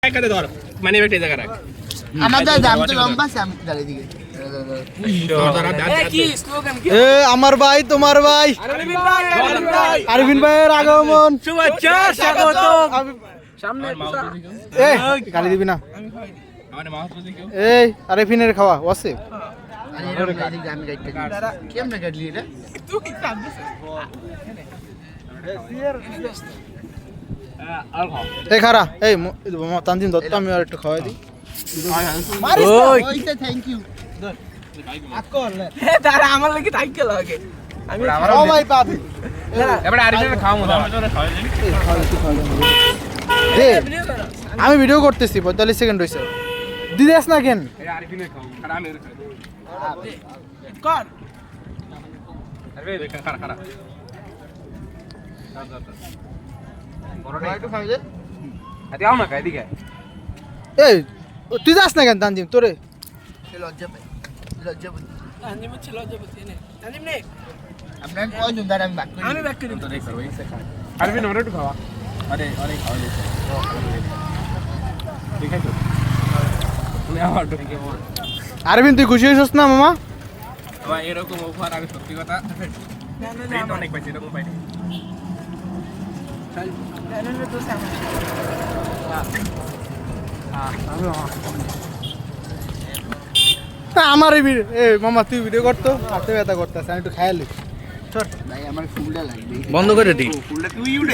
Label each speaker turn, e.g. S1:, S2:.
S1: একাতে ধর মানে একটা জায়গা রাখ
S2: আমাদের দাম তো লম্বা আছে আমি দাঁড়িয়ে দিকে
S1: কি স্লোগান কি
S3: এ আমার ভাই তোমার ভাই আরবিন ভাইয়ের আগমন
S1: শুভেচ্ছা স্বাগত সামনে
S3: এ গালি দিবি না
S1: মানে মাহাতো দেখো
S3: এই আরবিনের খাওয়া আছে
S2: আমি গাইতে কেমনে গাইলি রে
S1: তুই কাঁদছিস আর খাও
S3: এই খারা এই তানজিম দত্ত আমি আর একটু খাওয়াই দিই
S2: মারিস না ওইতে থ্যাংক ইউ
S1: হে তারা আমার লাগি থাইকে লাগে আমি
S3: সবাই পাবি
S1: এবারে আরিফিনের খাওয়া মজা
S3: দে আমি ভিডিও করতেছি 45 সেকেন্ড হইছে দিদেস না কেন
S1: এই আরিফিনের খাও আর আমি এর খাই কর আরে দেখ খারা খারা বড়টা একটু খাই দে আরে আও না খাই দিকে
S3: এই তুই যাস না কেন তানজিম তোরে
S2: লজ্জা পাই লজ্জা পাই
S1: তানজিম হচ্ছে লজ্জাপতি নে তানজিম নে
S2: আপনার কয় জন দাঁড়া আমি বাক করি
S1: আমি ব্যাক করি তো দেখ করব ইসে খা আরিফিন ওরে একটু খাওয়া আরে আরে খাওয়া দে ঠিক আছে তুমি আমার তো কি বল
S3: আরবিন তুই খুশি হইছস না মামা
S1: বাবা এরকম অফার আমি সত্যি কথা রেট অনেক পাইছি এরকম পাইনি
S3: আমার এই মামা তুই ভিডিও করতো হাতে ব্যথা করতেছ আমি একটু খাইলি
S2: ভাই আমার ফুলটা লাগবে
S1: বন্ধ করে দিই ফুলটা তুই